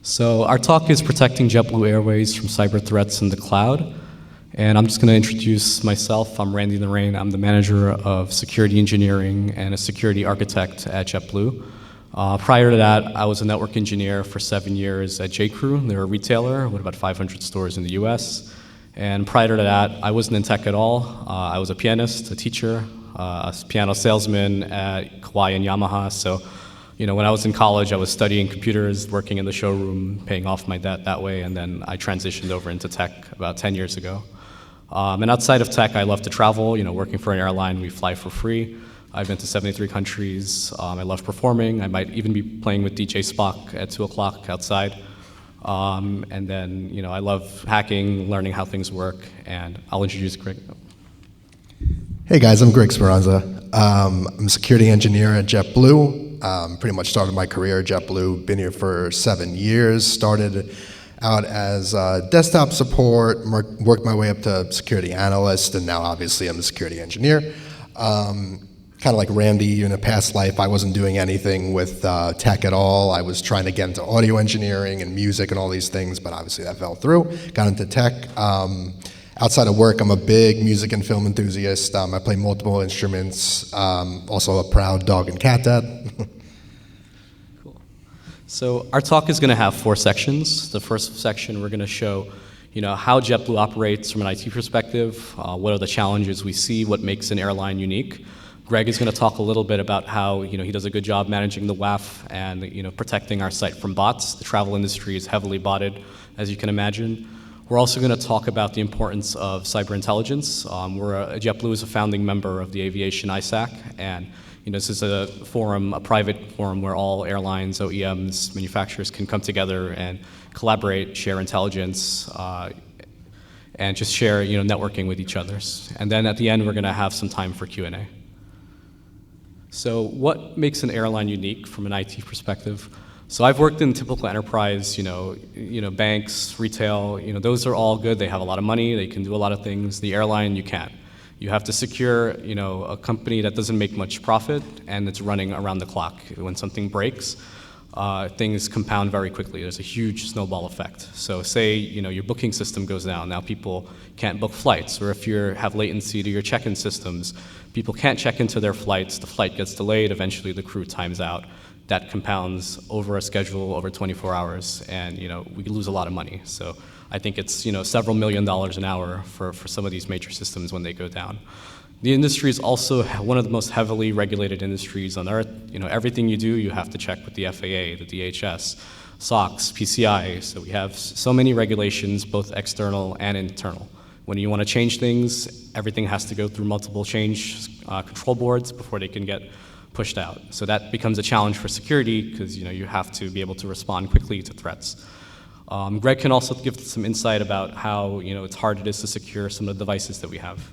So our talk is protecting JetBlue Airways from cyber threats in the cloud. And I'm just going to introduce myself. I'm Randy Naraine. I'm the manager of security engineering and a security architect at JetBlue. Prior to that, I was a network engineer for 7 years at JCrew. They're a retailer with about 500 stores in the US. And prior to that, I wasn't in tech at all. I was a pianist, a teacher, a piano salesman at Kawai and Yamaha. So, when I was in college, I was studying computers, working in the showroom, paying off my debt that way, and then I transitioned over into tech about 10 years ago. And outside of tech, I love to travel. Working for an airline, we fly for free. I've been to 73 countries. I love performing. I might even be playing with DJ Spock at 2 o'clock outside. And then, I love hacking, learning how things work, and I'll introduce Greg. Hey guys, I'm Greg Speranza. I'm a security engineer at JetBlue. Pretty much started my career at JetBlue, been here for 7 years, started out as desktop support, worked my way up to security analyst, and now obviously I'm a security engineer. Kind of like Randy, in a past life, I wasn't doing anything with tech at all. I was trying to get into audio engineering and music and all these things, but obviously that fell through. Got into tech. Outside of work, I'm a big music and film enthusiast. I play multiple instruments, also a proud dog and cat dad. Cool. So our talk is going to have 4 sections. The first section, we're going to show how JetBlue operates from an IT perspective, what are the challenges we see, what makes an airline unique. Greg is going to talk a little bit about how he does a good job managing the WAF and protecting our site from bots. The travel industry is heavily botted, as you can imagine. We're also going to talk about the importance of cyber intelligence. JetBlue is a founding member of the Aviation ISAC, and this is a forum, a private forum where all airlines, OEMs, manufacturers can come together and collaborate, share intelligence, and just share networking with each other. And then at the end, we're going to have some time for Q&A. So what makes an airline unique from an IT perspective? So I've worked in typical enterprise, banks, retail, those are all good. They have a lot of money, they can do a lot of things. The airline, you can't. You have to secure, a company that doesn't make much profit and it's running around the clock. When something breaks, things compound very quickly. There's a huge snowball effect. So say, your booking system goes down. Now people can't book flights, or if you have latency to your check-in systems, people can't check into their flights, the flight gets delayed, eventually the crew times out. That compounds over a schedule over 24 hours, and we lose a lot of money. So I think it's several $1 million an hour for some of these major systems when they go down. The industry is also one of the most heavily regulated industries on earth. Everything you do, you have to check with the FAA, the DHS, SOX, PCI. So we have so many regulations, both external and internal. When you want to change things, everything has to go through multiple change control boards before they can get pushed out. So that becomes a challenge for security because you have to be able to respond quickly to threats. Greg can also give some insight about how it's hard it is to secure some of the devices that we have.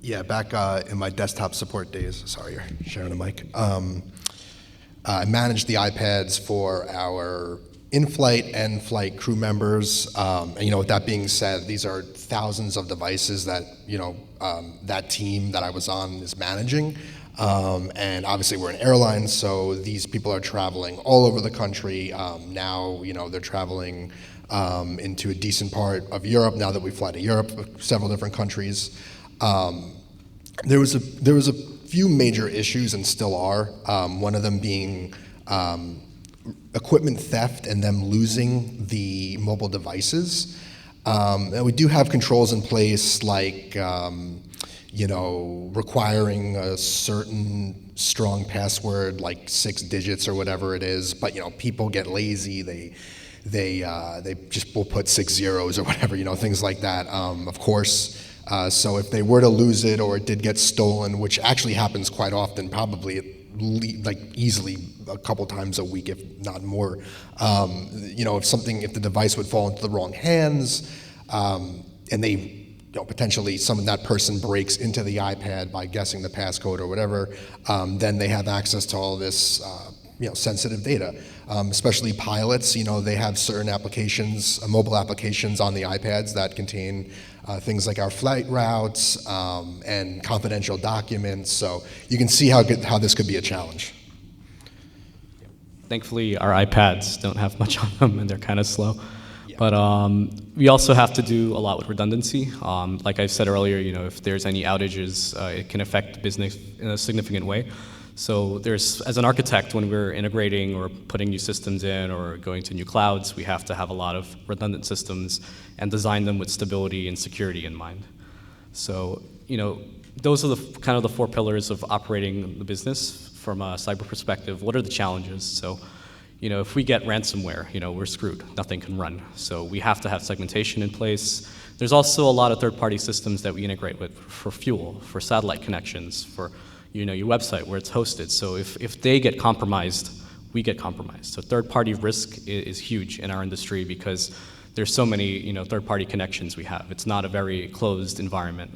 Yeah, back in my desktop support days, sorry, you're sharing a mic. I managed the iPads for our in-flight and flight crew members. And with that being said, these are thousands of devices that that team that I was on is managing. And obviously we're an airline, so these people are traveling all over the country. Now, they're traveling into a decent part of Europe now that we fly to Europe, several different countries. There was a few major issues and still are. One of them being equipment theft and them losing the mobile devices. And we do have controls in place like requiring a certain strong password, like 6 digits or whatever it is. But people get lazy. They just will put 6 zeros or whatever. Things like that. Of course. So if they were to lose it or it did get stolen, which actually happens quite often, probably easily a couple times a week, if not more. If the device would fall into the wrong hands, and they. Potentially that person breaks into the iPad by guessing the passcode or whatever, then they have access to all this sensitive data. Especially pilots, they have certain applications, mobile applications on the iPads that contain things like our flight routes and confidential documents. So you can see how this could be a challenge. Thankfully, our iPads don't have much on them, and they're kind of slow. But we also have to do a lot with redundancy. Like I said earlier, if there's any outages, it can affect the business in a significant way. So as an architect, when we're integrating or putting new systems in or going to new clouds, we have to have a lot of redundant systems and design them with stability and security in mind. So, those are kind of the four pillars of operating the business from a cyber perspective. What are the challenges? So, if we get ransomware, we're screwed. Nothing can run. So we have to have segmentation in place. There's also a lot of third-party systems that we integrate with for fuel, for satellite connections, for your website where it's hosted. So if they get compromised, we get compromised. So third-party risk is huge in our industry because there's so many third-party connections we have. It's not a very closed environment.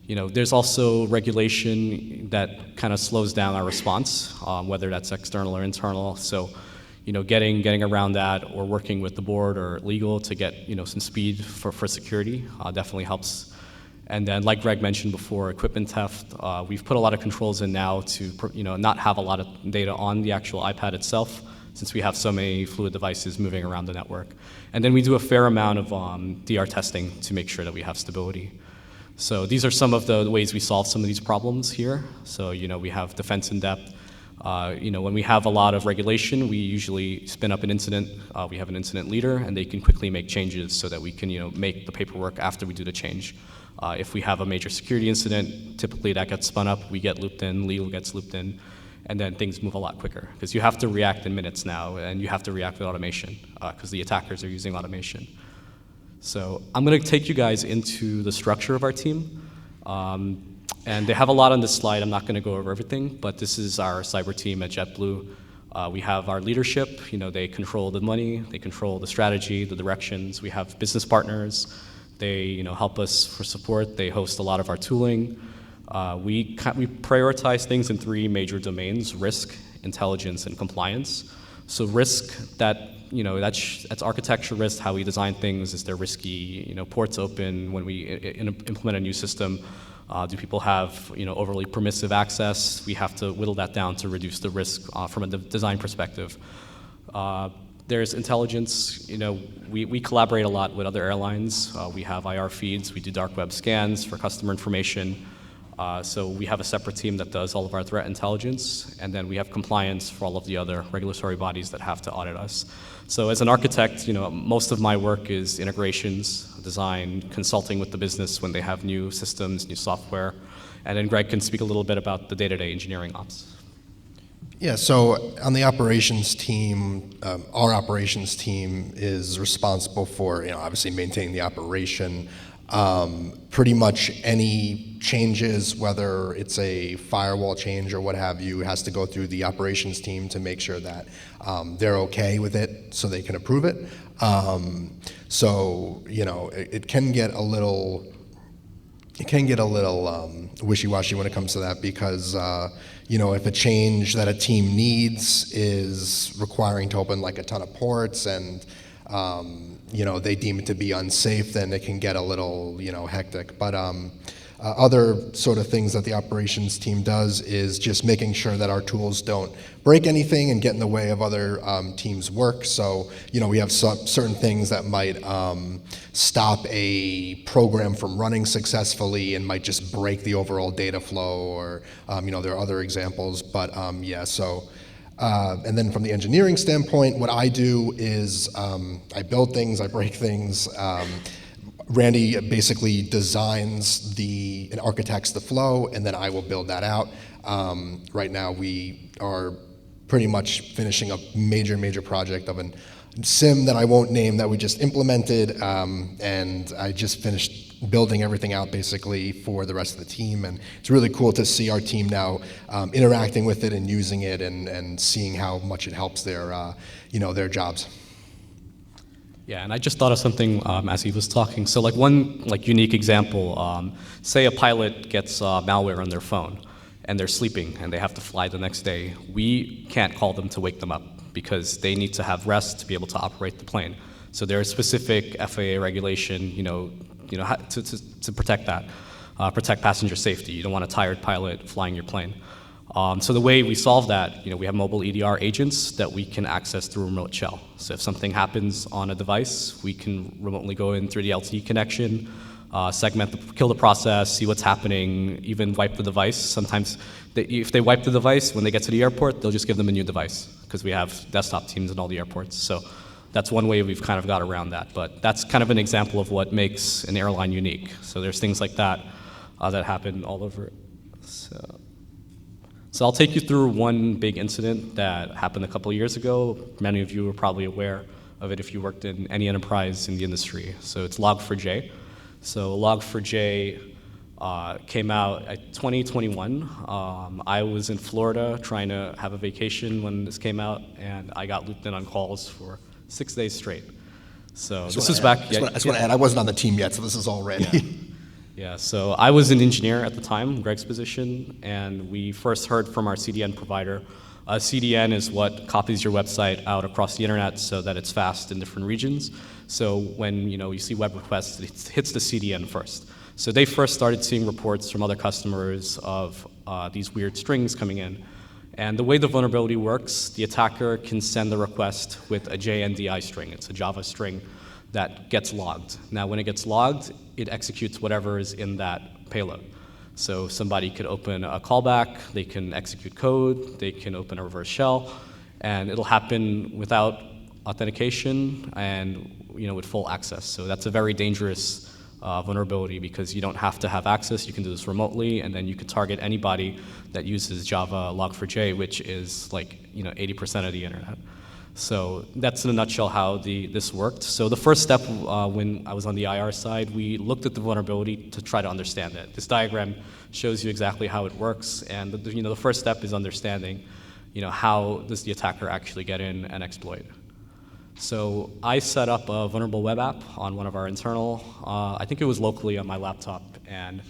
There's also regulation that kind of slows down our response, whether that's external or internal. So, getting around that or working with the board or legal to get some speed for security definitely helps. And then, like Greg mentioned before, equipment theft. We've put a lot of controls in now to not have a lot of data on the actual iPad itself, since we have so many fluid devices moving around the network. And then we do a fair amount of DR testing to make sure that we have stability. So these are some of the ways we solve some of these problems here. So, we have defense in depth. When we have a lot of regulation, we usually spin up an incident. We have an incident leader, and they can quickly make changes so that we can, make the paperwork after we do the change. If we have a major security incident, typically that gets spun up. We get looped in, legal gets looped in, and then things move a lot quicker. Because you have to react in minutes now, and you have to react with automation, because the attackers are using automation. So I'm going to take you guys into the structure of our team. And they have a lot on this slide. I'm not going to go over everything, but this is our cyber team at JetBlue. We have our leadership. They control the money. They control the strategy, the directions. We have business partners. They help us for support. They host a lot of our tooling. We prioritize things in three major domains: risk, intelligence, and compliance. So risk, that's architecture risk, how we design things. Is there risky, ports open when we implement a new system? Do people have, overly permissive access? We have to whittle that down to reduce the risk from a design perspective. There's intelligence. We collaborate a lot with other airlines. We have IR feeds. We do dark web scans for customer information. So we have a separate team that does all of our threat intelligence, and then we have compliance for all of the other regulatory bodies that have to audit us. So as an architect, most of my work is integrations, design, consulting with the business when they have new systems, new software, and then Greg can speak a little bit about the day-to-day engineering ops. Yeah, so on the operations team, our operations team is responsible for, obviously maintaining the operation. Pretty much any changes, whether it's a firewall change or what have you, has to go through the operations team to make sure that they're okay with it so they can approve it. So, it can get a little wishy-washy when it comes to that because, if a change that a team needs is requiring to open like a ton of ports and, they deem it to be unsafe, then it can get a little, hectic. But other sort of things that the operations team does is just making sure that our tools don't break anything and get in the way of other teams' work. So, we have certain things that might stop a program from running successfully and might just break the overall data flow, or, there are other examples. But, and then from the engineering standpoint, what I do is I build things, I break things. Randy basically designs and architects the flow, and then I will build that out. Right now we are pretty much finishing a major project of a SIM that I won't name that we just implemented, and I just finished building everything out basically for the rest of the team, and it's really cool to see our team now interacting with it and using it and seeing how much it helps their jobs. Yeah, and I just thought of something as he was talking. So one unique example, say a pilot gets malware on their phone and they're sleeping and they have to fly the next day. We can't call them to wake them up because they need to have rest to be able to operate the plane. So there's specific FAA regulation, to protect that, protect passenger safety. You don't want a tired pilot flying your plane. So the way we solve that, we have mobile EDR agents that we can access through remote shell. So if something happens on a device, we can remotely go in through the LTE connection, kill the process, see what's happening, even wipe the device. Sometimes, if they wipe the device, when they get to the airport, they'll just give them a new device, because we have desktop teams in all the airports. So that's one way we've kind of got around that. But that's kind of an example of what makes an airline unique. So there's things like that that happen all over. So I'll take you through one big incident that happened a couple of years ago. Many of you are probably aware of it if you worked in any enterprise in the industry. So it's Log4j. So Log4j came out in 2021. I was in Florida trying to have a vacation when this came out, and I got looped in on calls for 6 days straight. So this was back. I just want to add, I wasn't on the team yet, so this is all ready. Yeah, so I was an engineer at the time, Greg's position, and we first heard from our CDN provider. CDN is what copies your website out across the internet so that it's fast in different regions. So when you see web requests, it hits the CDN first. So they first started seeing reports from other customers of these weird strings coming in. And the way the vulnerability works, the attacker can send the request with a JNDI string. It's a Java string that gets logged. Now, when it gets logged, it executes whatever is in that payload. So somebody could open a callback, they can execute code, they can open a reverse shell, and it'll happen without authentication and with full access. So that's a very dangerous vulnerability, because you don't have to have access. You can do this remotely, and then you could target anybody that uses Java Log4j, which is like 80% of the internet. So that's in a nutshell how this worked. So the first step when I was on the IR side, we looked at the vulnerability to try to understand it. This diagram shows you exactly how it works, and the first step is understanding how does the attacker actually get in and exploit. So I set up a vulnerable web app on one of our internal, I think it was locally on my laptop, and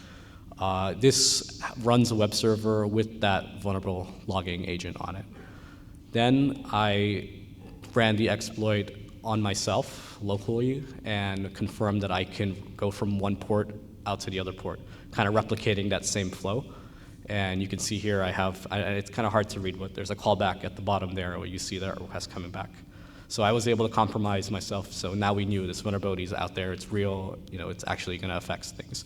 this runs a web server with that vulnerable logging agent on it. Then I ran the exploit on myself locally and confirmed that I can go from one port out to the other port, kind of replicating that same flow. And you can see here it's kind of hard to read, but there's a callback at the bottom there where you see that request coming back. So I was able to compromise myself, so now we knew this vulnerability is out there, it's real, it's actually going to affect things.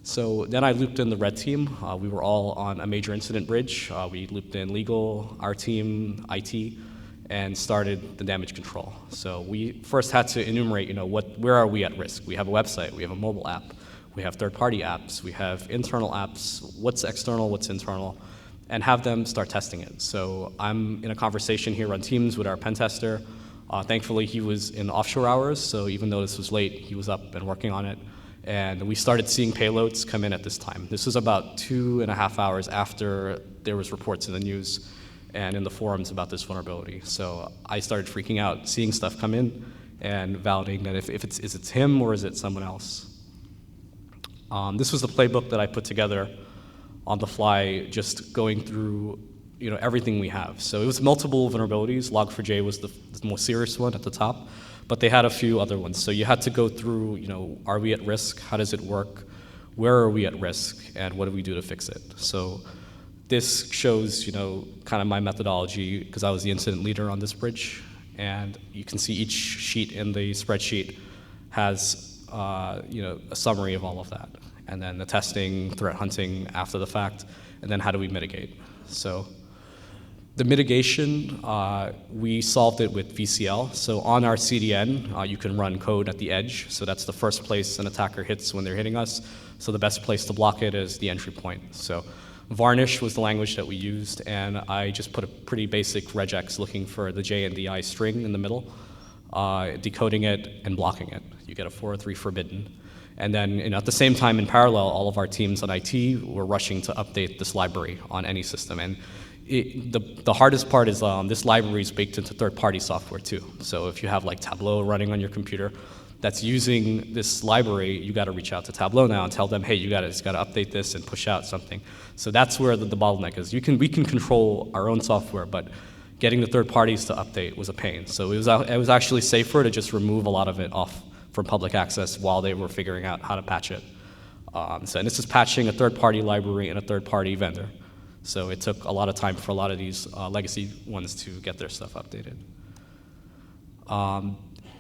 So then I looped in the red team. We were all on a major incident bridge. We looped in legal, our team, IT, and started the damage control. So we first had to enumerate, where are we at risk? We have a website, we have a mobile app, we have third-party apps, we have internal apps, what's external, what's internal, and have them start testing it. So I'm in a conversation here on Teams with our pen tester. Thankfully, he was in offshore hours, so even though this was late, he was up and working on it. And we started seeing payloads come in at this time. This was about 2.5 hours after there was reports in the news and in the forums about this vulnerability. So I started freaking out, seeing stuff come in and validating that if it's him or is it someone else. This was the playbook that I put together on the fly, just going through everything we have. So it was multiple vulnerabilities. Log4j was the most serious one at the top, but they had a few other ones. So you had to go through, are we at risk? How does it work? Where are we at risk? And what do we do to fix it? So this shows, kind of my methodology, because I was the incident leader on this bridge. And you can see each sheet in the spreadsheet has, a summary of all of that. And then the testing, threat hunting after the fact, and then how do we mitigate? So the mitigation, we solved it with VCL. So on our CDN, you can run code at the edge. So that's the first place an attacker hits when they're hitting us. So the best place to block it is the entry point. So Varnish was the language that we used, and I just put a pretty basic regex looking for the JNDI string in the middle, decoding it and blocking it. You get a 403 forbidden. And then at the same time, in parallel, all of our teams on IT were rushing to update this library on any system. And the hardest part is this library is baked into third-party software too. So if you have like Tableau running on your computer that's using this library, you got to reach out to Tableau now and tell them, hey, you got to update this and push out something. So that's where the bottleneck is. We can control our own software, but getting the third parties to update was a pain. So it was actually safer to just remove a lot of it off from public access while they were figuring out how to patch it. And this is patching a third-party library and a third-party vendor. So it took a lot of time for a lot of these legacy ones to get their stuff updated.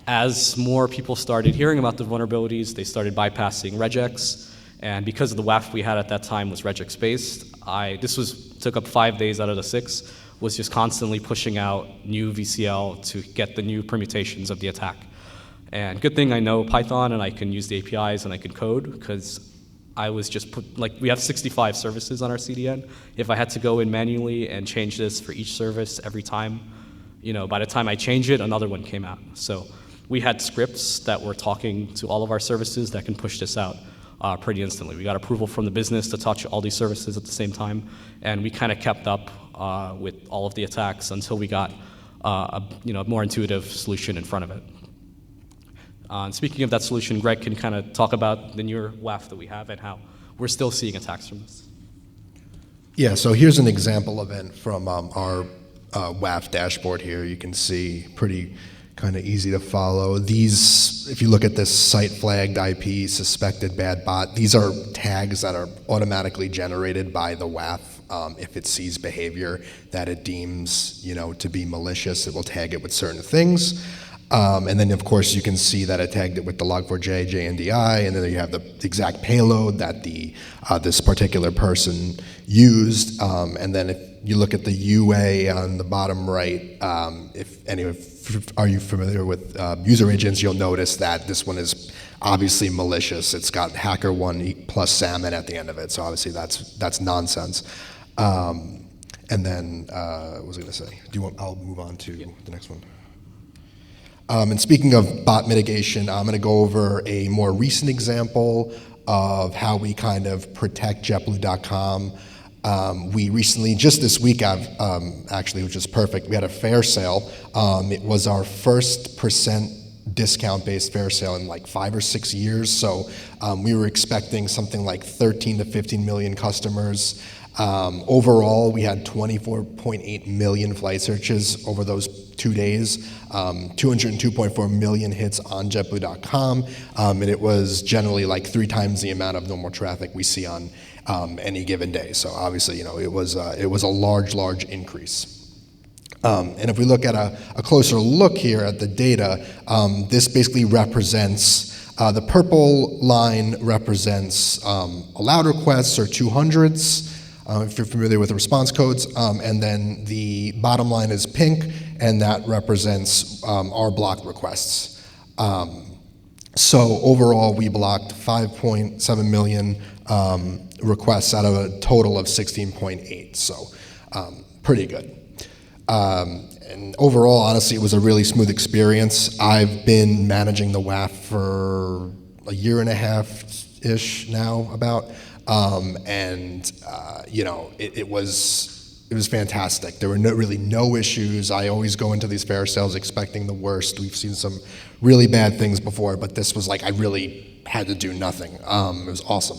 As more people started hearing about the vulnerabilities, they started bypassing regex, and because of the WAF we had at that time was regex based, took up 5 days out of the 6, was just constantly pushing out new VCL to get the new permutations of the attack. And good thing I know Python and I can use the APIs and I can code, because I was just we have 65 services on our CDN. If I had to go in manually and change this for each service every time, by the time I change it, another one came out. So we had scripts that were talking to all of our services that can push this out pretty instantly. We got approval from the business to touch all these services at the same time, and we kind of kept up with all of the attacks until we got a more intuitive solution in front of it. And speaking of that solution, Greg can kind of talk about the newer WAF that we have and how we're still seeing attacks from this. Yeah, so here's an example event from our WAF dashboard here. You can see pretty kind of easy to follow. These, if you look at this site flagged IP, suspected bad bot, these are tags that are automatically generated by the WAF. If it sees behavior that it deems, to be malicious, it will tag it with certain things. And then, of course, you can see that it tagged it with the log4j, JNDI, and then you have the exact payload that this particular person used. And then if you look at the UA on the bottom right, are you familiar with user agents, you'll notice that this one is obviously malicious. It's got HackerOne plus salmon at the end of it, so obviously that's nonsense. And then, what was I going to say? I'll move on to the next one. And speaking of bot mitigation, I'm going to go over a more recent example of how we kind of protect jetblue.com. We recently, just this week, actually, which is perfect, we had a fair sale. It was our first % discount-based fair sale in like 5 or 6 years. So we were expecting something like 13 to 15 million customers. Overall, we had 24.8 million flight searches over those 2 days, 202.4 million hits on jetblue.com, and it was generally like 3 times the amount of normal traffic we see on any given day. So obviously, it was a large increase. And if we look at a closer look here at the data, this basically represents, the purple line represents allowed requests or 200s, if you're familiar with the response codes, and then the bottom line is pink, and that represents our blocked requests. So overall, we blocked 5.7 million requests out of a total of 16.8, so pretty good. And overall, honestly, it was a really smooth experience. I've been managing the WAF for a year and a half-ish now, about. It was fantastic. There were really no issues. I always go into these fair sales expecting the worst. We've seen some really bad things before, but this was like I really had to do nothing. It was awesome.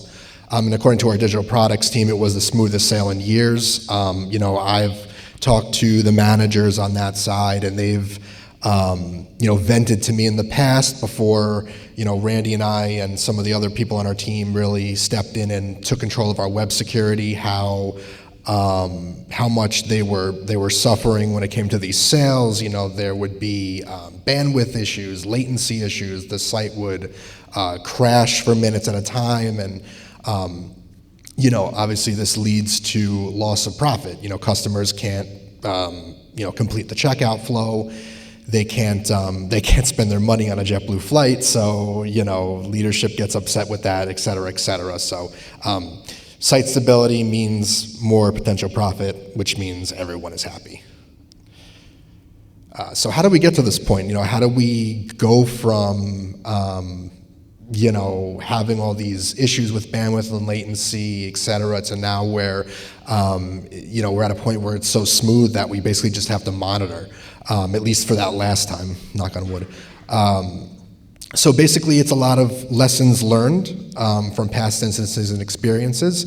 And according to our digital products team, it was the smoothest sale in years. I've talked to the managers on that side, and they've vented to me in the past before, Randy and I and some of the other people on our team really stepped in and took control of our web security, how much they were suffering when it came to these sales. There would be bandwidth issues, latency issues. The site would crash for minutes at a time, and obviously this leads to loss of profit. Customers can't complete the checkout flow. They can't spend their money on a JetBlue flight, so leadership gets upset with that, et cetera, et cetera. So site stability means more potential profit, which means everyone is happy. So how do we get to this point? How do we go from having all these issues with bandwidth and latency, et cetera, to now where we're at a point where it's so smooth that we basically just have to monitor. At least for that last time, knock on wood. So basically, it's a lot of lessons learned from past instances and experiences.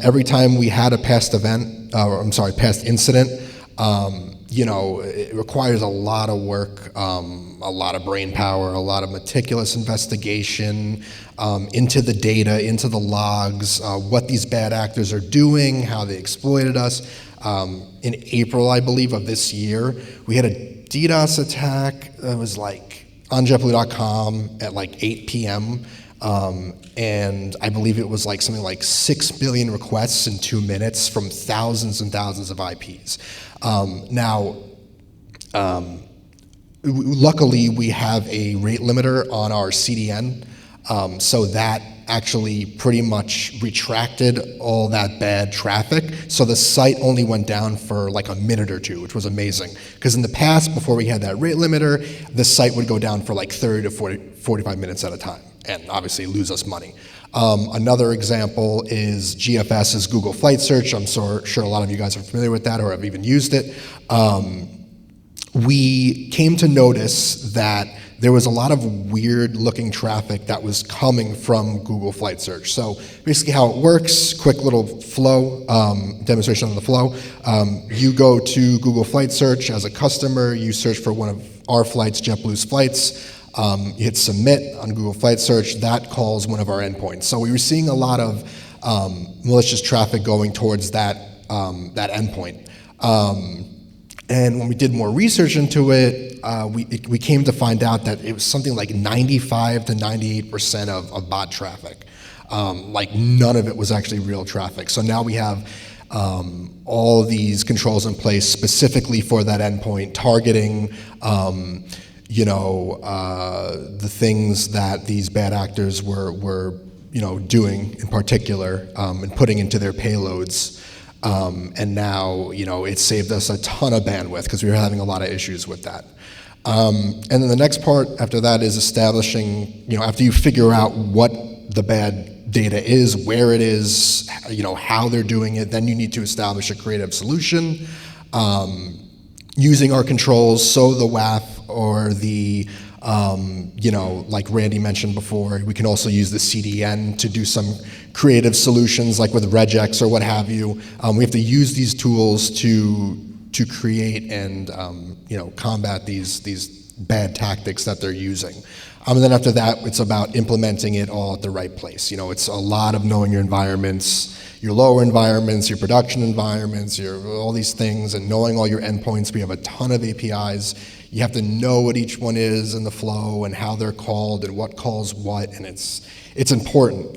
Every time we had a past incident, it requires a lot of work, a lot of brain power, a lot of meticulous investigation into the data, into the logs, what these bad actors are doing, how they exploited us. In April, I believe, of this year, we had a DDoS attack that was like on jetblue.com at like 8 p.m. And I believe it was like something like 6 billion requests in 2 minutes from thousands and thousands of IPs. Luckily, we have a rate limiter on our CDN, so that actually pretty much retracted all that bad traffic. So the site only went down for like a minute or two, which was amazing. Because in the past, before we had that rate limiter, the site would go down for like 30 to 45 minutes at a time, and obviously lose us money. Another example is GFS's Google Flight Search. I'm sure a lot of you guys are familiar with that or have even used it. We came to notice that there was a lot of weird looking traffic that was coming from Google Flight Search. So basically how it works, quick little flow, demonstration on the flow. You go to Google Flight Search as a customer, you search for one of our flights, JetBlue's flights, you hit submit on Google Flight Search, that calls one of our endpoints. So we were seeing a lot of malicious traffic going towards that endpoint. And when we did more research into it, we came to find out that it was something like 95 to 98% of bot traffic. Like none of it was actually real traffic. So now we have all these controls in place specifically for that endpoint, targeting the things that these bad actors were doing in particular, and putting into their payloads. And now, it saved us a ton of bandwidth because we were having a lot of issues with that. And then the next part after that is establishing, after you figure out what the bad data is, where it is, how they're doing it, then you need to establish a creative solution using our controls, so the WAF or the, like Randy mentioned before, we can also use the CDN to do some creative solutions like with regex or what have you. We have to use these tools to create and combat these bad tactics that they're using. And then after that, it's about implementing it all at the right place. It's a lot of knowing your environments, your lower environments, your production environments, all these things, and knowing all your endpoints. We have a ton of APIs. You have to know what each one is in the flow and how they're called and what calls what, and it's important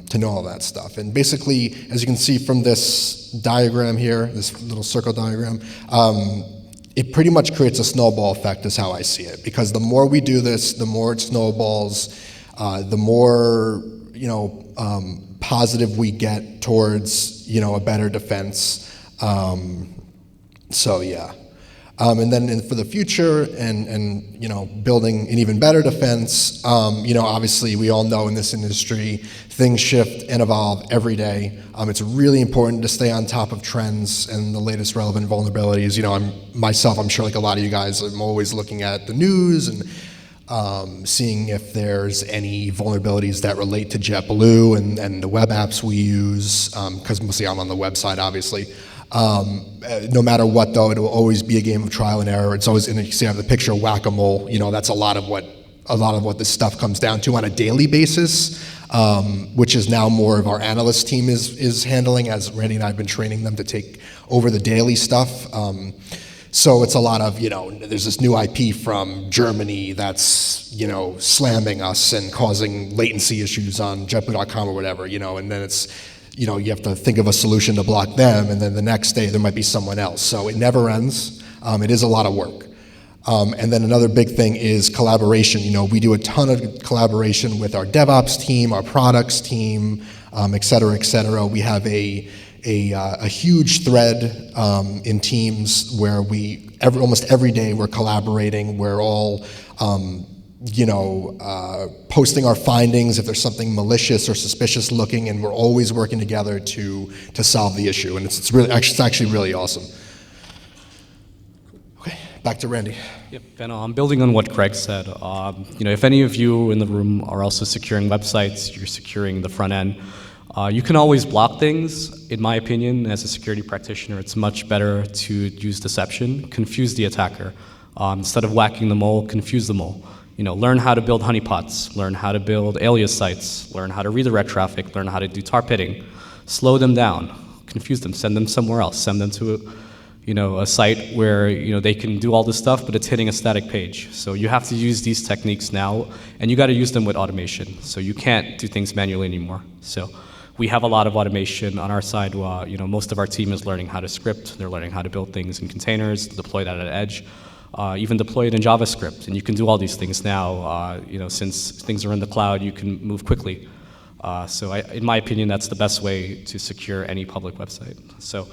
to know all that stuff. And basically, as you can see from this diagram here, this little circle diagram, it pretty much creates a snowball effect is how I see it, because the more we do this, the more it snowballs, the more positive we get towards a better defense. So yeah. And then for the future and building an even better defense, obviously we all know in this industry things shift and evolve every day. It's really important to stay on top of trends and the latest relevant vulnerabilities. I'm sure like a lot of you guys, I'm always looking at the news and seeing if there's any vulnerabilities that relate to JetBlue and the web apps we use, because mostly I'm on the website, obviously. No matter what, though, it will always be a game of trial and error. It's always, and you see I have the picture of whack-a-mole. That's a lot of what this stuff comes down to on a daily basis, which is now more of our analyst team is handling, as Randy and I have been training them to take over the daily stuff. So it's a lot of, there's this new IP from Germany that's, slamming us and causing latency issues on jetblue.com or whatever, and then it's, you have to think of a solution to block them, and then the next day there might be someone else. So it never ends. It is a lot of work. And then another big thing is collaboration. We do a ton of collaboration with our DevOps team, our products team, et cetera, et cetera. We have a huge thread in Teams where almost every day we're collaborating. We're all posting our findings if there's something malicious or suspicious looking, and we're always working together to solve the issue. And it's actually really awesome. Okay, back to Randy. Yep, and I'm building on what Craig said. If any of you in the room are also securing websites, you're securing the front end. You can always block things. In my opinion, as a security practitioner, it's much better to use deception, confuse the attacker. Instead of whacking the mole, confuse the mole. Learn how to build honeypots, learn how to build alias sites, learn how to redirect traffic, learn how to do tar pitting. Slow them down, confuse them, send them somewhere else, send them to a site where they can do all this stuff, but it's hitting a static page. So you have to use these techniques now, and you got to use them with automation. So you can't do things manually anymore. So we have a lot of automation on our side. Most of our team is learning how to script. They're learning how to build things in containers, deploy that at edge. Even deploy it in JavaScript, and you can do all these things now. Since things are in the cloud, you can move quickly. In my opinion, that's the best way to secure any public website. So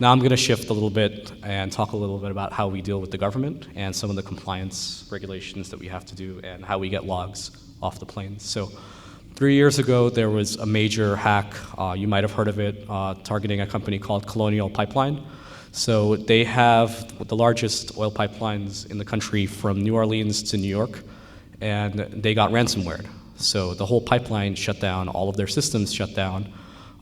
now I'm going to shift a little bit and talk a little bit about how we deal with the government and some of the compliance regulations that we have to do and how we get logs off the planes. So 3 years ago, there was a major hack. You might have heard of it, targeting a company called Colonial Pipeline. So they have the largest oil pipelines in the country from New Orleans to New York, and they got ransomware. So the whole pipeline shut down, all of their systems shut down,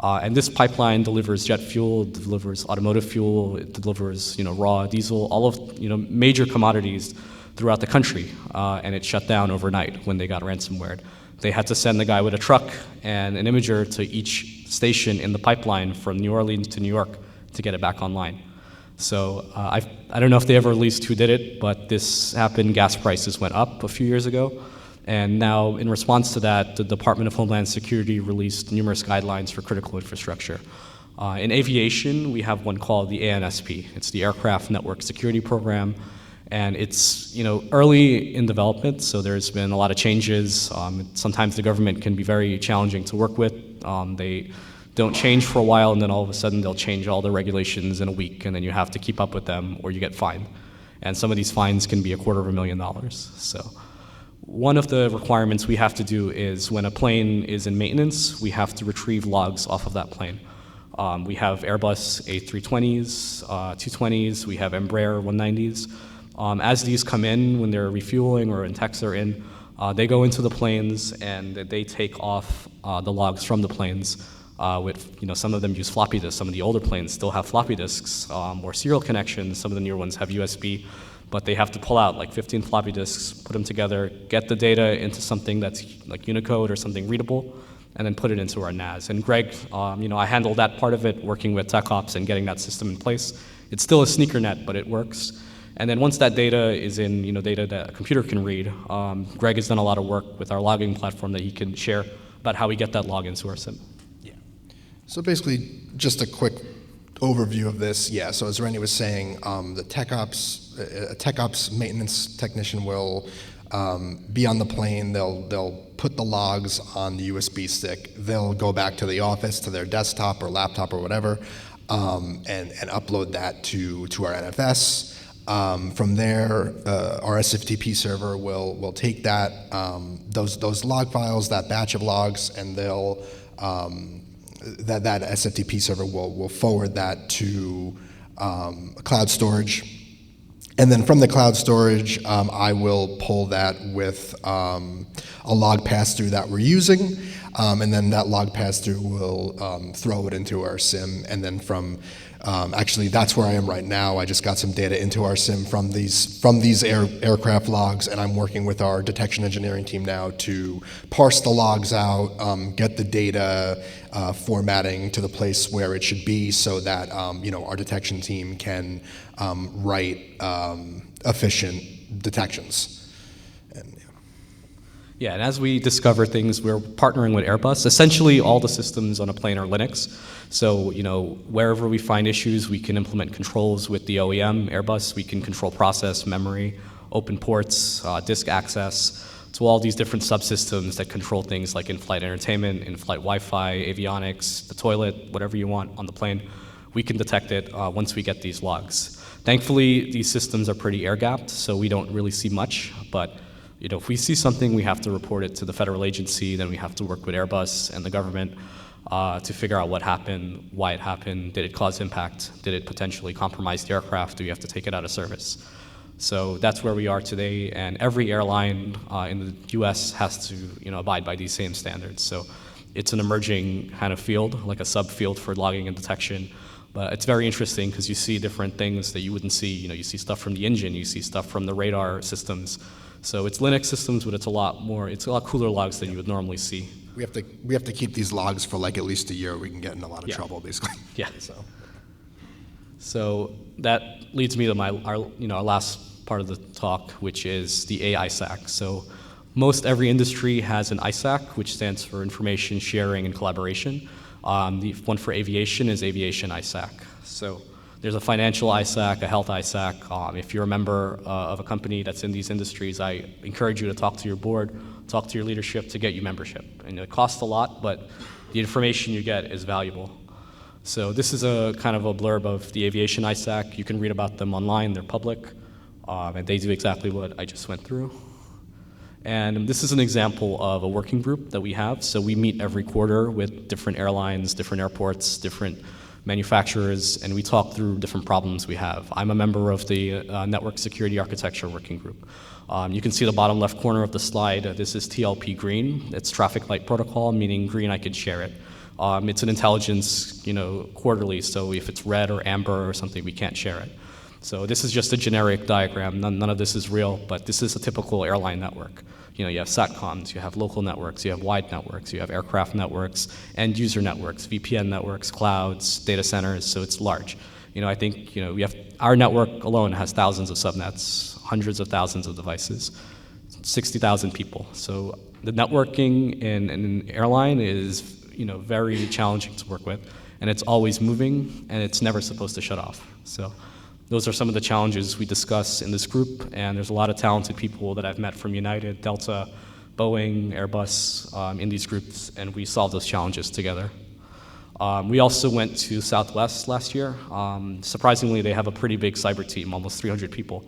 and this pipeline delivers jet fuel, delivers automotive fuel, it delivers raw diesel, all of major commodities throughout the country, and it shut down overnight when they got ransomware. They had to send the guy with a truck and an imager to each station in the pipeline from New Orleans to New York to get it back online. So I don't know if they ever released who did it, but this happened. Gas prices went up a few years ago. And now, in response to that, the Department of Homeland Security released numerous guidelines for critical infrastructure. In aviation, we have one called the ANSP. It's the Aircraft Network Security Program. And it's early in development, so there's been a lot of changes. Sometimes the government can be very challenging to work with. They don't change for a while, and then all of a sudden they'll change all the regulations in a week, and then you have to keep up with them or you get fined. And some of these fines can be $250,000. So one of the requirements we have to do is when a plane is in maintenance, we have to retrieve logs off of that plane. We have Airbus A320s, 220s, we have Embraer 190s. As these come in, when they're refueling or when techs are in, they go into the planes and they take off the logs from the planes. Some of them use floppy disks. Some of the older planes still have floppy disks or serial connections. Some of the newer ones have USB, but they have to pull out like 15 floppy disks, put them together, get the data into something that's like Unicode or something readable, and then put it into our NAS. And Greg, I handle that part of it, working with tech ops and getting that system in place. It's still a sneaker net, but it works. And then once that data is in, data that a computer can read, Greg has done a lot of work with our logging platform that he can share about how we get that log into our SIM. So basically, just a quick overview of this. Yeah, so as Randy was saying, a tech ops maintenance technician will be on the plane. They'll put the logs on the USB stick. They'll go back to the office, to their desktop or laptop or whatever, and upload that to our NFS. From there, our SFTP server will take that those log files, that batch of logs, and they'll that SFTP server will forward that to cloud storage. And then from the cloud storage, I will pull that with a log pass-through that we're using, and then that log pass-through will throw it into our SIM. And then actually, that's where I am right now. I just got some data into our SIM from these aircraft logs, and I'm working with our detection engineering team now to parse the logs out, get the data formatting to the place where it should be, so that our detection team can write efficient detections. Yeah, and as we discover things, we're partnering with Airbus. Essentially, all the systems on a plane are Linux. So, wherever we find issues, we can implement controls with the OEM, Airbus. We can control process, memory, open ports, disk access, to all these different subsystems that control things like in-flight entertainment, in-flight Wi-Fi, avionics, the toilet, whatever you want on the plane. We can detect it once we get these logs. Thankfully, these systems are pretty air-gapped, so we don't really see much, but if we see something, we have to report it to the federal agency, then we have to work with Airbus and the government to figure out what happened, why it happened, did it cause impact, did it potentially compromise the aircraft, do we have to take it out of service? So that's where we are today, and every airline in the US has to abide by these same standards. So It's an emerging kind of field, like a subfield for logging and detection. But it's very interesting because you see different things that you wouldn't see. You see stuff from the engine, you see stuff from the radar systems. So it's Linux systems, but it's a lot cooler logs than you would normally see. We have to keep these logs for like at least a year. We can get in a lot of trouble, basically. Yeah. So that leads me to our last part of the talk, which is the AISAC. So most every industry has an ISAC, which stands for Information Sharing and Collaboration. The one for aviation is Aviation ISAC. So there's a financial ISAC, a health ISAC. If you're a member of a company that's in these industries, I encourage you to talk to your board, talk to your leadership to get you membership. And it costs a lot, but the information you get is valuable. So this is a kind of a blurb of the Aviation ISAC. You can read about them online, they're public, and they do exactly what I just went through. And this is an example of a working group that we have. So we meet every quarter with different airlines, different airports, different manufacturers, and we talk through different problems we have. I'm a member of the Network Security Architecture Working Group. You can see the bottom left corner of the slide. This is TLP green. It's traffic light protocol, meaning green I can share it. It's an intelligence, quarterly, so if it's red or amber or something, we can't share it. So this is just a generic diagram. None of this is real, but this is a typical airline network. You have SATCOMs, you have local networks, you have wide networks, you have aircraft networks, end user networks, VPN networks, clouds, data centers, so it's large. I think, we have, our network alone has thousands of subnets, hundreds of thousands of devices, 60,000 people. So the networking in an airline is, very challenging to work with, and it's always moving, and it's never supposed to shut off. So those are some of the challenges we discuss in this group, and there's a lot of talented people that I've met from United, Delta, Boeing, Airbus in these groups, and we solve those challenges together. We also went to Southwest last year. Surprisingly, they have a pretty big cyber team, almost 300 people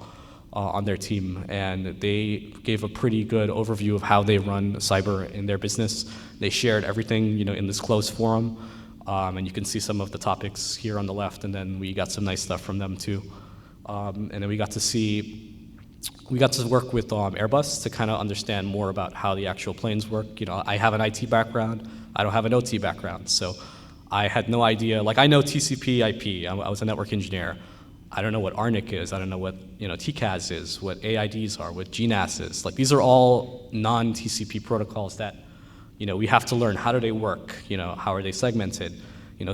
on their team, and they gave a pretty good overview of how they run cyber in their business. They shared everything, in this closed forum. And you can see some of the topics here on the left, and then we got some nice stuff from them too. And then we got to work with Airbus to kind of understand more about how the actual planes work. I have an IT background, I don't have an OT background, so I had no idea. Like, I know TCP IP, I was a network engineer. I don't know what ARNIC is, I don't know what TCAS is, what AIDs are, what GNAS is. Like, these are all non-TCP protocols that we have to learn. How do they work? How are they segmented?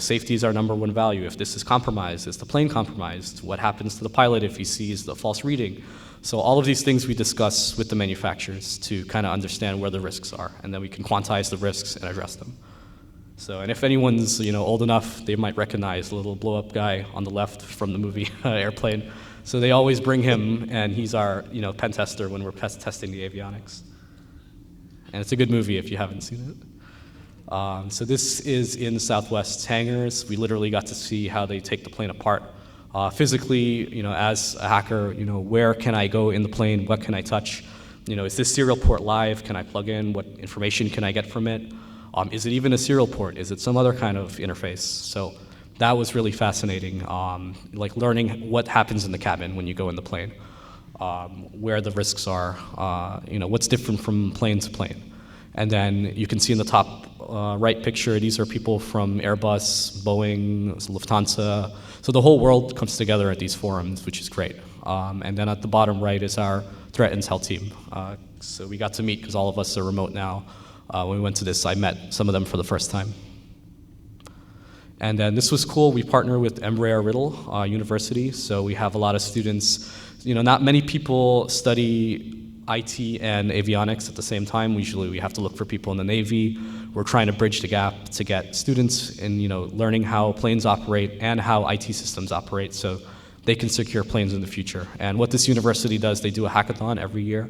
Safety is our number one value. If this is compromised, is the plane compromised? What happens to the pilot if he sees the false reading? So all of these things we discuss with the manufacturers to kind of understand where the risks are, and then we can quantize the risks and address them. So, and if anyone's old enough, they might recognize the little blow-up guy on the left from the movie Airplane. So they always bring him, and he's our pen tester when we're testing the avionics. And it's a good movie if you haven't seen it. So this is in Southwest's hangars. We literally got to see how they take the plane apart. Physically, as a hacker, where can I go in the plane? What can I touch? Is this serial port live? Can I plug in? What information can I get from it? Is it even a serial port? Is it some other kind of interface? So that was really fascinating, like learning what happens in the cabin when you go in the plane. Where the risks are, what's different from plane to plane. And then you can see in the top right picture, these are people from Airbus, Boeing, Lufthansa. So the whole world comes together at these forums, which is great. And then at the bottom right is our threat intel team. So we got to meet, because all of us are remote now. When we went to this, I met some of them for the first time. And then this was cool. We partner with Embry-Riddle University, so we have a lot of students. Not many people study IT and avionics at the same time. Usually we have to look for people in the Navy. We're trying to bridge the gap to get students in learning how planes operate and how IT systems operate so they can secure planes in the future. And what this university does, they do a hackathon every year.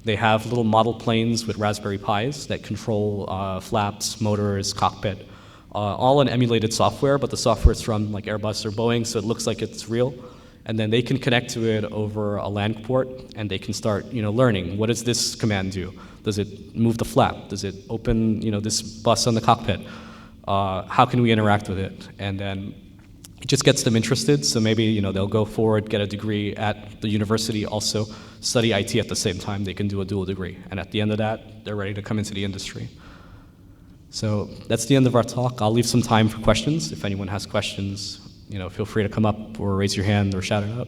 They have little model planes with Raspberry Pis that control flaps, motors, cockpit, all in emulated software, but the software is from like Airbus or Boeing, so it looks like it's real. And then they can connect to it over a LAN port, and they can start, learning. What does this command do? Does it move the flap? Does it open, this bus on the cockpit? How can we interact with it? And then it just gets them interested. So maybe, they'll go forward, get a degree at the university, also study IT at the same time. They can do a dual degree. And at the end of that, they're ready to come into the industry. So that's the end of our talk. I'll leave some time for questions. If anyone has questions, feel free to come up or raise your hand or shout it out.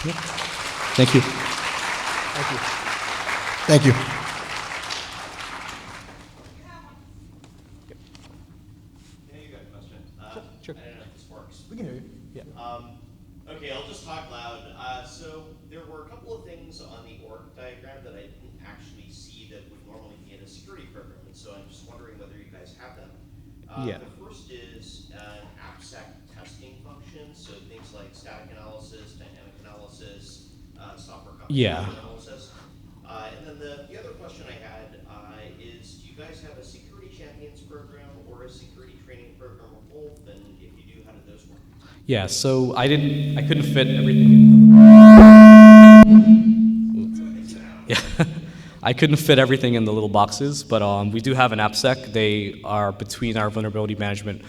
Yeah. Thank you. Thank you. Thank you. Sure. I don't know if this works. We can hear you. Yeah. Okay, I'll just talk loud. So there were a couple of things on the org diagram that I didn't actually see that would normally be in a security program, and so I'm just wondering whether you guys have them. Yeah. The first is an AppSec testing function, so things like static analysis, dynamic analysis, software Yeah. composition analysis. And then the other question I had is, do you guys have a security champions program or a security training program or both? And if you do, how do those work? Yeah, so I couldn't fit everything in. Yeah, I couldn't fit everything in the little boxes, but we do have an AppSec. They are between our vulnerability management.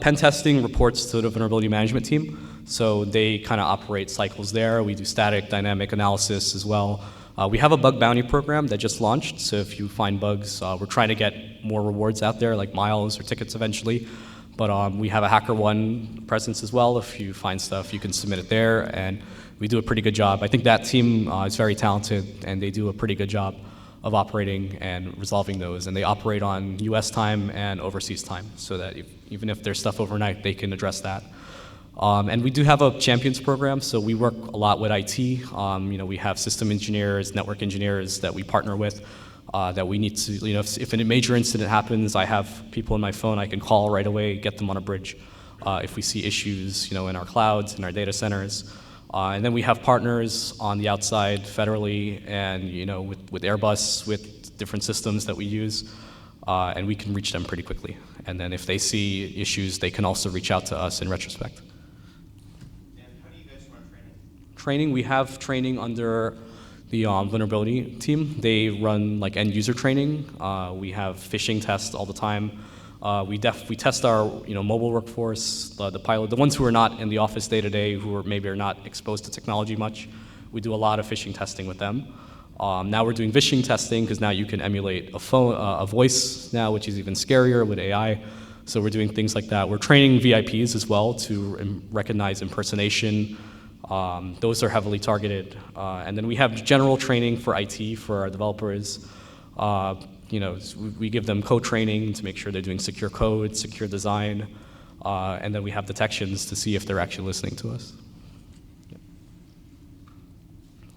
Pen testing reports to the vulnerability management team, so they kind of operate cycles there. We do static, dynamic analysis as well. We have a bug bounty program that just launched, so if you find bugs, we're trying to get more rewards out there, like miles or tickets eventually. But we have a HackerOne presence as well. If you find stuff, you can submit it there, and we do a pretty good job. I think that team is very talented, and they do a pretty good job of operating and resolving those. And they operate on US time and overseas time, so that even if there's stuff overnight, they can address that. And we do have a champions program, so we work a lot with IT. We have system engineers, network engineers that we partner with. That we need to, if a major incident happens, I have people on my phone I can call right away, get them on a bridge. If we see issues, in our clouds, in our data centers. And then we have partners on the outside federally and, with Airbus, with different systems that we use, and we can reach them pretty quickly. And then if they see issues, they can also reach out to us in retrospect. And how do you guys run training? Training, we have training under the vulnerability team. They run like end user training. We have phishing tests all the time. We test our mobile workforce, the pilot, the ones who are not in the office day to day, who maybe are not exposed to technology much. We do a lot of phishing testing with them. Now we're doing phishing testing because now you can emulate a voice now, which is even scarier with AI. So we're doing things like that. We're training VIPs as well to recognize impersonation. Those are heavily targeted. And then we have general training for IT for our developers. We give them code training to make sure they're doing secure code, secure design, and then we have detections to see if they're actually listening to us. Yeah.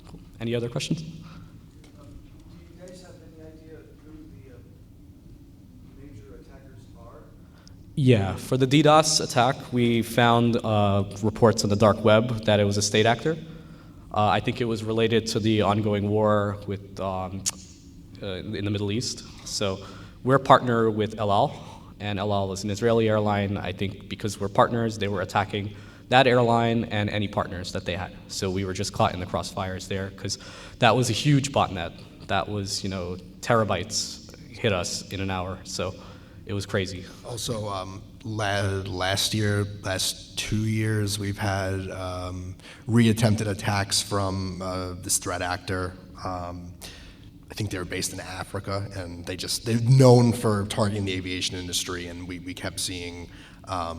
Cool. Any other questions? Do you guys have any idea who the major attackers are? Yeah, for the DDoS attack, we found reports on the dark web that it was a state actor. I think it was related to the ongoing war with in the Middle East. So we're a partner with El Al, and El Al is an Israeli airline. I think because we're partners, they were attacking that airline and any partners that they had. So we were just caught in the crossfires there because that was a huge botnet. That was, terabytes hit us in an hour. So it was crazy. Also, last 2 years, we've had reattempted attacks from this threat actor. I think they were based in Africa, and they're known for targeting the aviation industry, and we kept seeing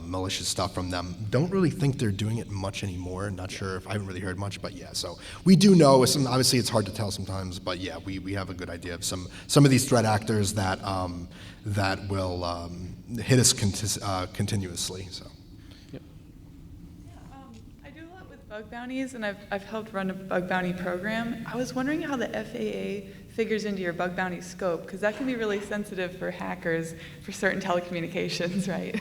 malicious stuff from them. Don't really think they're doing it much anymore. Not sure if I haven't really heard much, but yeah. So we do know. Obviously, it's hard to tell sometimes, but yeah, we have a good idea of some of these threat actors that will hit us continuously. So. I do a lot with bug bounties, and I've helped run a bug bounty program. I was wondering how the FAA figures into your bug bounty scope, because that can be really sensitive for hackers for certain telecommunications, right?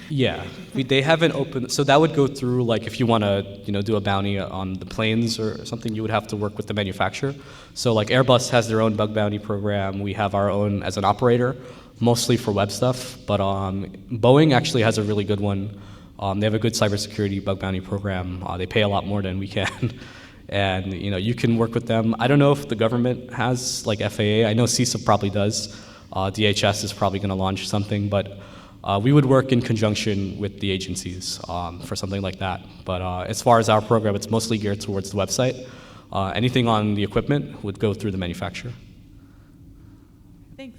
Yeah, they haven't opened, so that would go through, like if you want to do a bounty on the planes or something, you would have to work with the manufacturer. So like Airbus has their own bug bounty program, we have our own as an operator, mostly for web stuff, but Boeing actually has a really good one. They have a good cybersecurity bug bounty program. They pay a lot more than we can. And you can work with them. I don't know if the government has like FAA. I know CISA probably does. DHS is probably going to launch something, but we would work in conjunction with the agencies for something like that. But as far as our program, it's mostly geared towards the website. Anything on the equipment would go through the manufacturer. Thanks.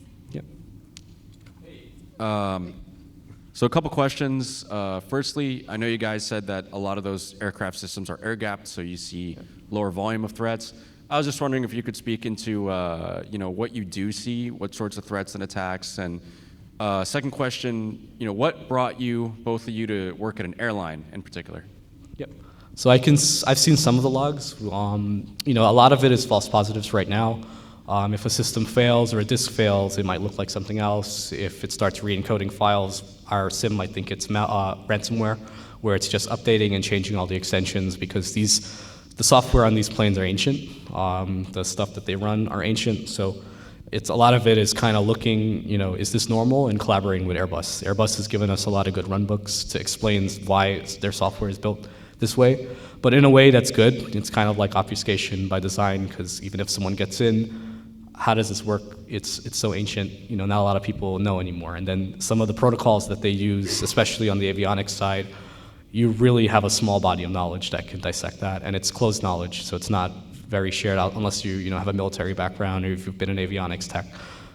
So a couple questions. Firstly, I know you guys said that a lot of those aircraft systems are air-gapped, so you see lower volume of threats. I was just wondering if you could speak into what you do see, what sorts of threats and attacks. And second question, what brought both of you to work at an airline in particular? Yep. So I've seen some of the logs. A lot of it is false positives right now. If a system fails or a disk fails, it might look like something else. If it starts re-encoding files, our SIM might think it's ransomware, where it's just updating and changing all the extensions because the software on these planes are ancient. The stuff that they run are ancient. So a lot of it is kind of looking, is this normal, and collaborating with Airbus. Airbus has given us a lot of good runbooks to explain why their software is built this way. But in a way that's good. It's kind of like obfuscation by design, because even if someone gets in, how does this work? It's so ancient, not a lot of people know anymore. And then some of the protocols that they use, especially on the avionics side, you really have a small body of knowledge that can dissect that, and it's closed knowledge, so it's not very shared out unless you have a military background or if you've been in avionics tech.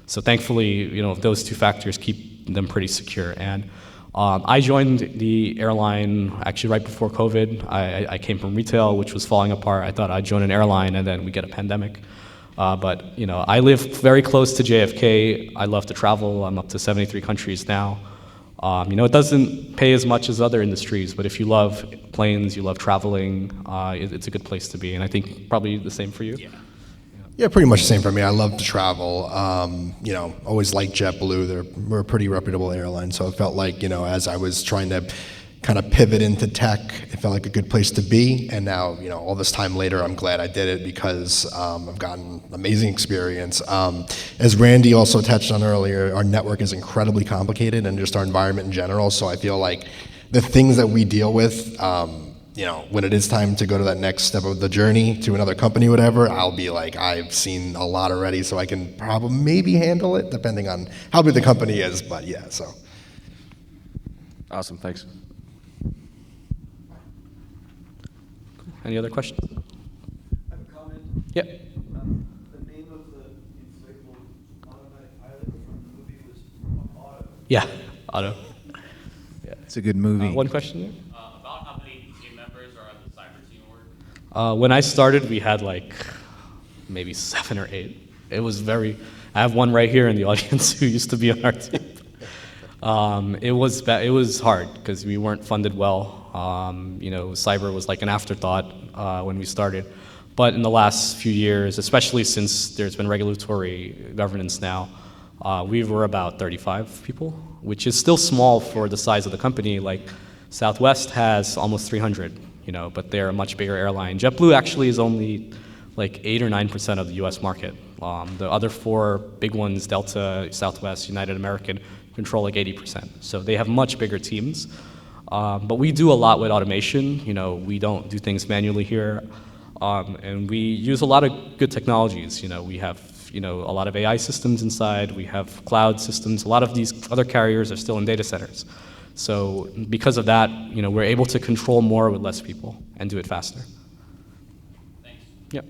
So thankfully, those two factors keep them pretty secure. And I joined the airline actually right before COVID. I came from retail, which was falling apart. I thought I'd join an airline, and then we get a pandemic. But I live very close to JFK. I love to travel. I'm up to 73 countries now. It doesn't pay as much as other industries, but if you love planes, you love traveling, it's a good place to be. And I think probably the same for you. Yeah, pretty much the same for me. I love to travel. Always liked JetBlue. We're a pretty reputable airline, so it felt like, as I was trying to kind of pivot into tech, it felt like a good place to be. And now, all this time later, I'm glad I did it because I've gotten amazing experience. As Randy also touched on earlier, our network is incredibly complicated, and just our environment in general. So I feel like the things that we deal with, when it is time to go to that next step of the journey to another company, whatever, I'll be like, I've seen a lot already, so I can probably maybe handle it, depending on how big the company is. But yeah, so. Awesome, thanks. Any other questions? I have a comment. Yep. The name of the inflatable automatic pilot from the movie was Auto. Yeah, Otto. Yeah. It's a good movie. One question there? About how many team members are on the cyber team work? When I started, we had maybe 7 or 8. It was I have one right here in the audience who used to be on our team. It was hard because we weren't funded well. Cyber was like an afterthought when we started. But in the last few years, especially since there's been regulatory governance now, we were about 35 people, which is still small for the size of the company. Like Southwest has almost 300, but they're a much bigger airline. JetBlue actually is only 8 or 9% of the US market. The other 4 big ones, Delta, Southwest, United American, control 80%. So they have much bigger teams. But we do a lot with automation. We don't do things manually here. And we use a lot of good technologies. We have, a lot of AI systems inside. We have cloud systems. A lot of these other carriers are still in data centers. So because of that, we're able to control more with less people and do it faster. Thanks. Yep.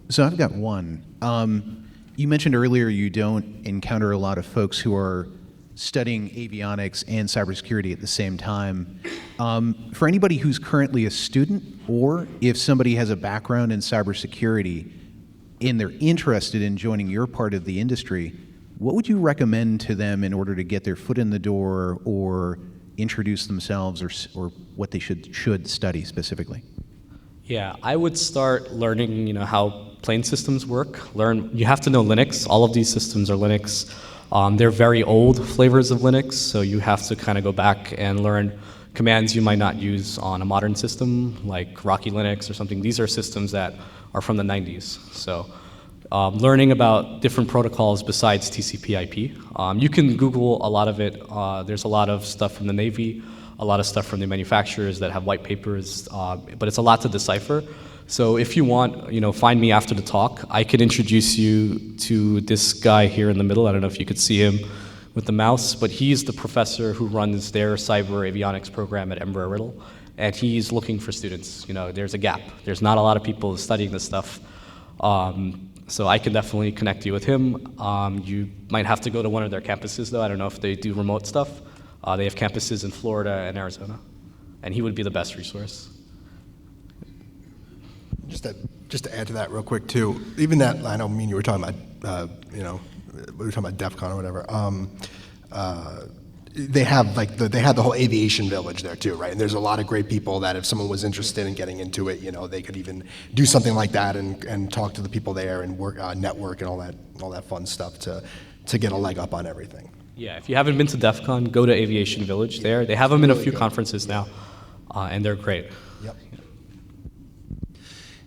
So I've got one. You mentioned earlier you don't encounter a lot of folks who are studying avionics and cybersecurity at the same time. For anybody who's currently a student, or if somebody has a background in cybersecurity and they're interested in joining your part of the industry, what would you recommend to them in order to get their foot in the door or introduce themselves, or what they should study specifically? Yeah, I would start learning, how plane systems work. You have to know Linux. All of these systems are Linux. They're very old flavors of Linux, so you have to kind of go back and learn commands you might not use on a modern system, like Rocky Linux or something. These are systems that are from the 90s. So learning about different protocols besides TCP/IP. You can Google a lot of it. There's a lot of stuff from the Navy, a lot of stuff from the manufacturers that have white papers, but it's a lot to decipher. So if you want, find me after the talk. I could introduce you to this guy here in the middle. I don't know if you could see him with the mouse, but he's the professor who runs their cyber avionics program at Embry-Riddle, and he's looking for students. There's a gap. There's not a lot of people studying this stuff. So I can definitely connect you with him. You might have to go to one of their campuses, though. I don't know if they do remote stuff. They have campuses in Florida and Arizona, and he would be the best resource. Just to add to that real quick too, even that, I know me and you were talking about, we were talking about DEF CON or whatever. They have they had the whole aviation village there too, right? And there's a lot of great people that if someone was interested in getting into it, they could even do something like that and talk to the people there and work, network and all that fun stuff to get a leg up on everything. Yeah, if you haven't been to DEF CON, go to Aviation Village there. They have them in a few conferences now, and they're great. Yep.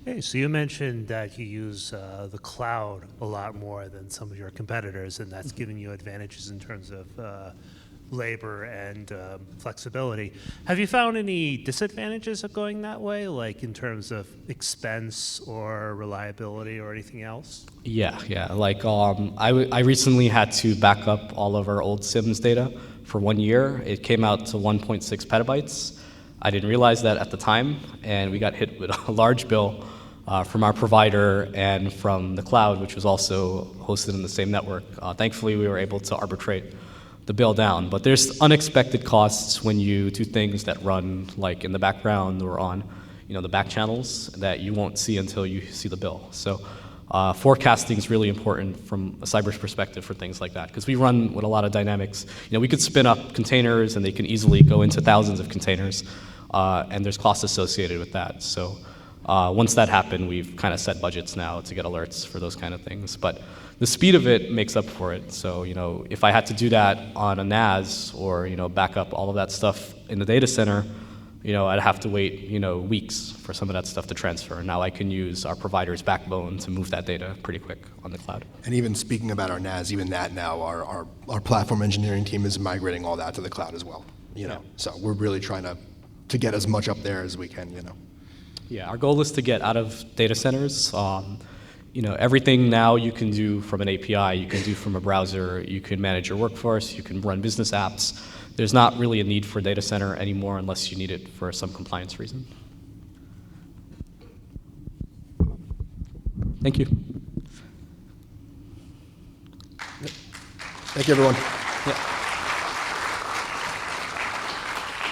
Hey, so you mentioned that you use the cloud a lot more than some of your competitors, and that's giving you advantages in terms of labor and flexibility. Have you found any disadvantages of going that way, like in terms of expense or reliability or anything else? Yeah. Like I recently had to back up all of our old SIMS data for 1 year. It came out to 1.6 petabytes. I didn't realize that at the time, and we got hit with a large bill from our provider and from the cloud, which was also hosted in the same network. Thankfully, we were able to arbitrate the bill down, but there's unexpected costs when you do things that run like in the background or on, the back channels that you won't see until you see the bill. So forecasting is really important from a cyber perspective for things like that, because we run with a lot of dynamics. We could spin up containers and they can easily go into thousands of containers, and there's costs associated with that. So once that happened, we've kind of set budgets now to get alerts for those kind of things. But the speed of it makes up for it. So, if I had to do that on a NAS or, back up all of that stuff in the data center, I'd have to wait, weeks for some of that stuff to transfer. Now I can use our provider's backbone to move that data pretty quick on the cloud. And even speaking about our NAS, even that now, our platform engineering team is migrating all that to the cloud as well. So we're really trying to get as much up there as we can. Yeah, our goal is to get out of data centers. Everything now you can do from an API, you can do from a browser, you can manage your workforce, you can run business apps. There's not really a need for a data center anymore unless you need it for some compliance reason. Thank you. Thank you, everyone. Yeah.